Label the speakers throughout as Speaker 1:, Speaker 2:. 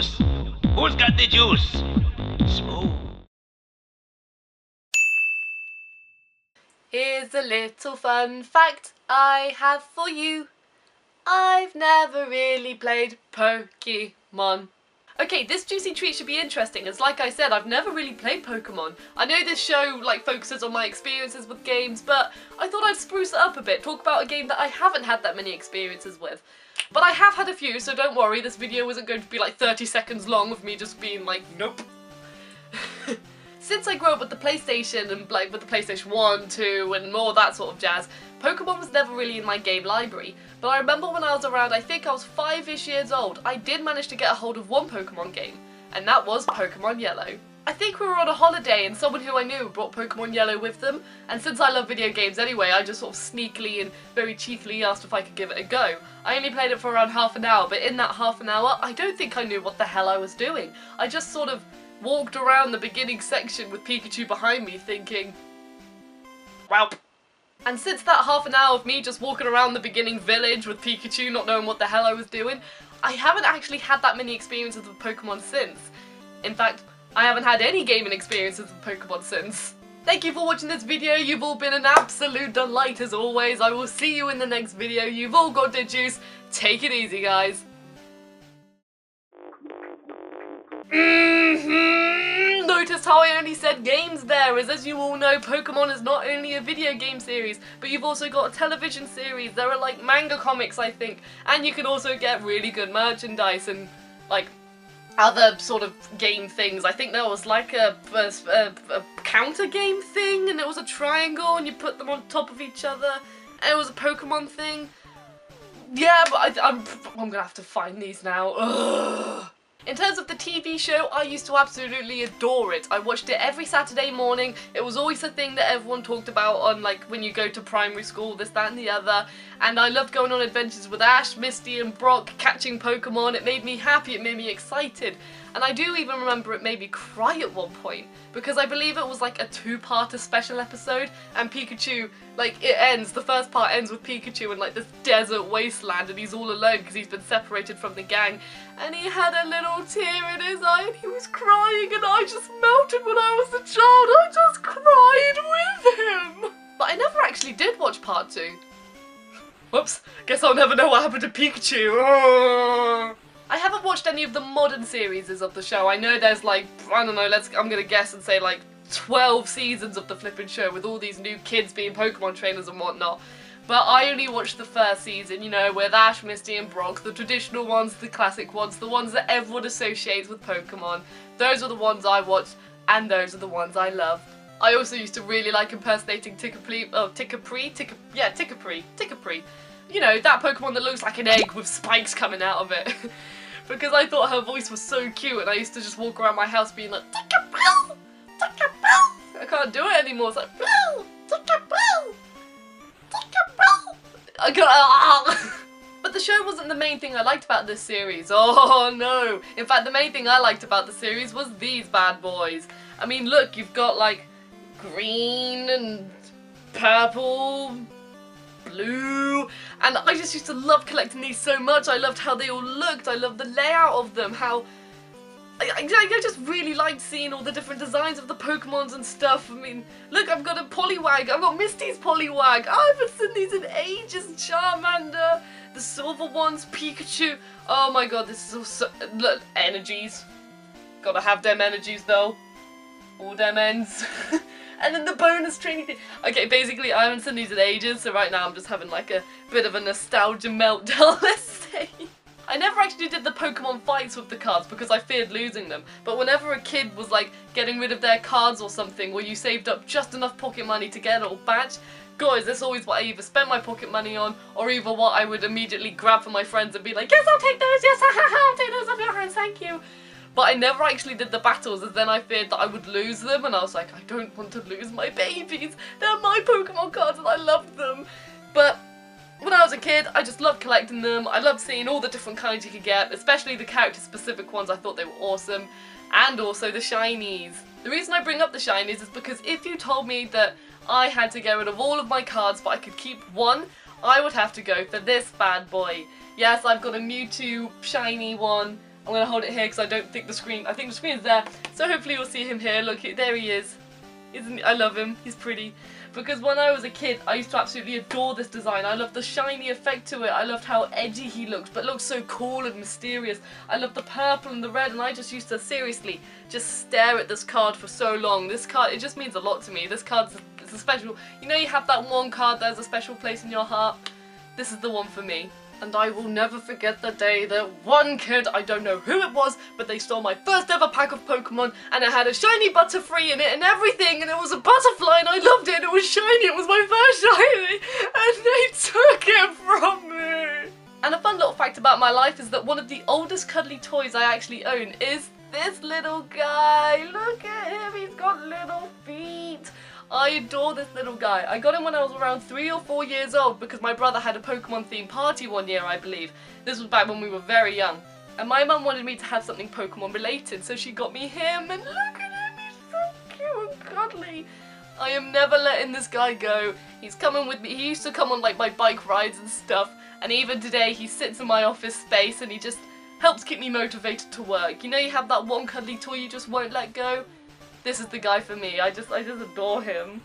Speaker 1: juice? Who's got the juice? Smooth.
Speaker 2: Here's a little fun fact I have for you. I've never really played Pokémon. Okay, this juicy treat should be interesting, as like I said, I've never really played Pokémon. I know this show focuses on my experiences with games, but I thought I'd spruce it up a bit, talk about a game that I haven't had that many experiences with. But I have had a few, so don't worry, this video isn't going to be like 30 seconds long of me just being like, nope. Since I grew up with the PlayStation and with the PlayStation 1, 2 and more that sort of jazz, Pokémon was never really in my game library. But I remember when I was around, I think I was 5-ish years old, I did manage to get a hold of one Pokémon game, and that was Pokémon Yellow. I think we were on a holiday and someone who I knew brought Pokémon Yellow with them, and since I love video games anyway, I just sort of sneakily and very cheekily asked if I could give it a go. I only played it for around half an hour, but in that half an hour, I don't think I knew what the hell I was doing. I just sort of walked around the beginning section with Pikachu behind me thinking, whelp. And since that half an hour of me just walking around the beginning village with Pikachu not knowing what the hell I was doing, I haven't actually had that many experiences with Pokemon since. In fact, I haven't had any gaming experiences with Pokemon since. Thank you for watching this video, you've all been an absolute delight as always. I will see you in the next video, you've all got the juice. Take it easy, guys. Notice how I only said games there, as you all know, Pokemon is not only a video game series, but you've also got a television series. There are like manga comics, I think, and you can also get really good merchandise and like other sort of game things. I think there was like a counter game thing, and it was a triangle and you put them on top of each other, and it was a Pokemon thing. Yeah, but I'm gonna have to find these now. Ugh. In terms of the TV show, I used to absolutely adore it. I watched it every Saturday morning. It was always a thing that everyone talked about on when you go to primary school, this, that and the other. And I loved going on adventures with Ash, Misty and Brock, catching Pokemon. It made me happy, it made me excited. And I do even remember it made me cry at one point, because I believe it was like a 2-parter special episode, and Pikachu, the first part ends with Pikachu in this desert wasteland, and he's all alone because he's been separated from the gang, and he had a little tear in his eye and he was crying, and I just melted when I was a child. I just cried with him. But I never actually did watch part 2. Whoops, guess I'll never know what happened to Pikachu. Oh. I haven't watched any of the modern series of the show. I know there's I don't know, I'm gonna guess and say 12 seasons of the flippin' show with all these new kids being Pokemon trainers and whatnot. But I only watched the first season, you know, with Ash, Misty and Brock, the traditional ones, the classic ones, the ones that everyone associates with Pokemon. Those are the ones I watched, and those are the ones I love. I also used to really like impersonating Tickapri. You know, that Pokemon that looks like an egg with spikes coming out of it. Because I thought her voice was so cute, and I used to just walk around my house being like, Tickapri! Tickapri! I can't do it anymore, it's like, Tickapri! Tickapri! I got But the show wasn't the main thing I liked about this series. Oh no! In fact, the main thing I liked about the series was these bad boys. I mean, look, you've got green and purple, blue, and I just used to love collecting these so much. I loved how they all looked, I loved the layout of them, how I just really liked seeing all the different designs of the Pokemons and stuff. I mean, look, I've got a Poliwag, I've got Misty's Poliwag, I haven't seen these in ages, Charmander, the silver ones, Pikachu. Oh my god, this is all so, look, energies, gotta have them energies though, all them ends. And then the bonus training thing. Okay, basically I haven't seen these in ages, so right now I'm just having a bit of a nostalgia meltdown, let's say. I never actually did the Pokemon fights with the cards because I feared losing them, but whenever a kid was getting rid of their cards or something, where you saved up just enough pocket money to get a little badge, guys, that's always what I either spent my pocket money on, or either what I would immediately grab from my friends and be like, yes, I'll take those, yes, I'll take those off your hands, thank you. But I never actually did the battles, as then I feared that I would lose them, and I was like, I don't want to lose my babies. They're my Pokemon cards and I loved them. But when I was a kid, I just loved collecting them. I loved seeing all the different kinds you could get, especially the character-specific ones. I thought they were awesome. And also the shinies. The reason I bring up the shinies is because if you told me that I had to get rid of all of my cards but I could keep one, I would have to go for this bad boy. Yes, I've got a Mewtwo shiny one. I'm going to hold it here because I don't think the screen, I think the screen is there. So hopefully you'll see him here. Look, there he is. Isn't he? I love him. He's pretty. Because when I was a kid, I used to absolutely adore this design. I loved the shiny effect to it. I loved how edgy he looked, but looked so cool and mysterious. I loved the purple and the red, and I just used to seriously just stare at this card for so long. This card, it just means a lot to me. This card is a special, you know, you have that one card that has a special place in your heart? This is the one for me. And I will never forget the day that one kid, I don't know who it was, but they stole my first ever pack of Pokemon, and it had a shiny Butterfree in it and everything, and it was a butterfly, and I loved it, and it was shiny, it was my first shiny, and they took it from me. And a fun little fact about my life is that one of the oldest cuddly toys I actually own is this little guy. Look at him, he's got little feet. I adore this little guy. I got him when I was around 3 or 4 years old because my brother had a Pokemon themed party one year, I believe. This was back when we were very young. And my mum wanted me to have something Pokemon related, so she got me him, and look at him, he's so cute and cuddly. I am never letting this guy go. He's coming with me. He used to come on like my bike rides and stuff, and even today he sits in my office space and he just helps keep me motivated to work. You know, you have that one cuddly toy you just won't let go? This is the guy for me. I just adore him.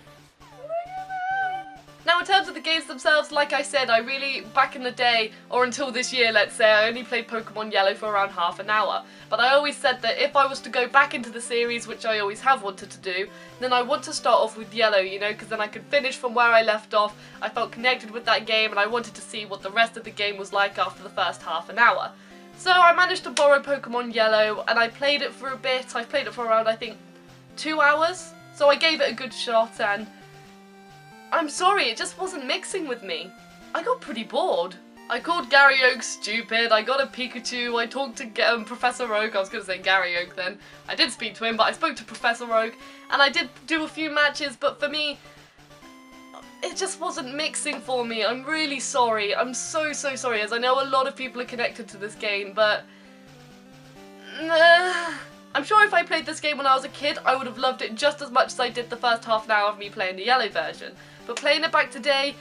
Speaker 2: Now in terms of the games themselves, like I said, I really, back in the day, or until this year let's say, I only played Pokemon Yellow for around half an hour. But I always said that if I was to go back into the series, which I always have wanted to do, then I want to start off with Yellow, you know, because then I could finish from where I left off. I felt connected with that game and I wanted to see what the rest of the game was like after the first half an hour. So I managed to borrow Pokemon Yellow and I played it for a bit. I played it for around, I think, 2 hours. So I gave it a good shot and I'm sorry, it just wasn't mixing with me. I got pretty bored. I called Gary Oak stupid, I got a Pikachu, I talked to Professor Oak, I was going to say Gary Oak then. I did speak to him, but I spoke to Professor Oak, and I did do a few matches, but for me, it just wasn't mixing for me. I'm really sorry. I'm so sorry, as I know a lot of people are connected to this game, but I'm sure if I played this game when I was a kid, I would have loved it just as much as I did the first half an hour of me playing the Yellow version. But playing it back today,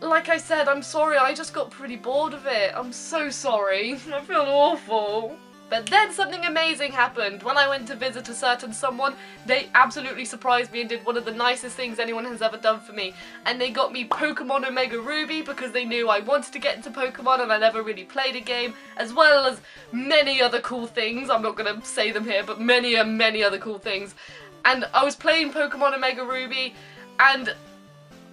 Speaker 2: like I said, I'm sorry, I just got pretty bored of it. I'm so sorry. I feel awful. But then something amazing happened. When I went to visit a certain someone, they absolutely surprised me and did one of the nicest things anyone has ever done for me. And they got me Pokemon Omega Ruby because they knew I wanted to get into Pokemon and I never really played a game, as well as many other cool things. I'm not going to say them here, but many other cool things. And I was playing Pokemon Omega Ruby and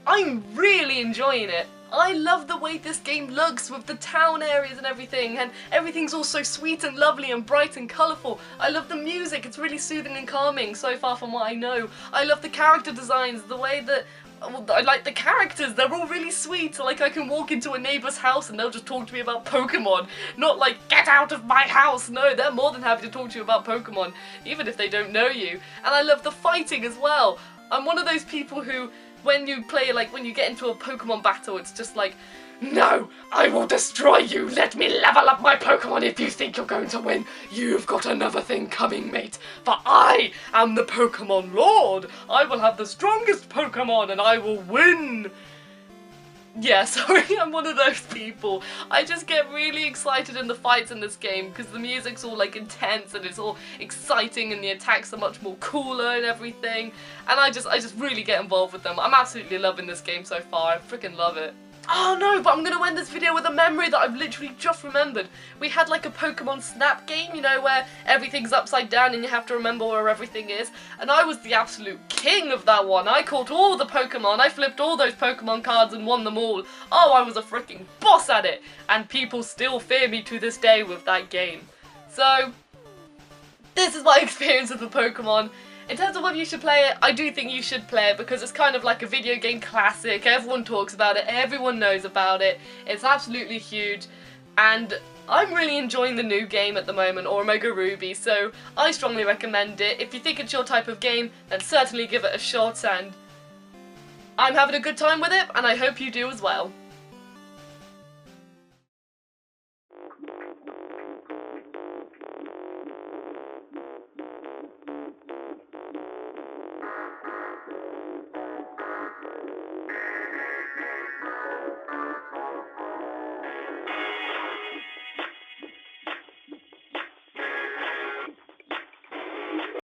Speaker 2: I'm really enjoying it. I love the way this game looks with the town areas and everything's all so sweet and lovely and bright and colourful. I love the music, it's really soothing and calming so far from what I know. I love the character designs, the way that I like the characters, they're all really sweet. Like I can walk into a neighbour's house and they'll just talk to me about Pokemon. Not like, get out of my house! No, they're more than happy to talk to you about Pokemon, even if they don't know you. And I love the fighting as well. I'm one of those people who, when you play, like, when you get into a Pokemon battle, it's just like, no, I will destroy you, let me level up my Pokemon if you think you're going to win. You've got another thing coming, mate, for I am the Pokemon Lord. I will have the strongest Pokemon and I will win. Yeah, sorry, I'm one of those people. I just get really excited in the fights in this game because the music's all like intense and it's all exciting and the attacks are much more cooler and everything. And I just really get involved with them. I'm absolutely loving this game so far. I freaking love it. Oh no, but I'm going to end this video with a memory that I've literally just remembered. We had like a Pokemon Snap game, you know, where everything's upside down and you have to remember where everything is. And I was the absolute king of that one. I caught all the Pokemon, I flipped all those Pokemon cards and won them all. Oh, I was a freaking boss at it. And people still fear me to this day with that game. So, this is my experience with the Pokemon. In terms of whether you should play it, I do think you should play it because it's kind of like a video game classic. Everyone talks about it, everyone knows about it. It's absolutely huge and I'm really enjoying the new game at the moment, or Omega Ruby, so I strongly recommend it. If you think it's your type of game, then certainly give it a shot and I'm having a good time with it and I hope you do as well.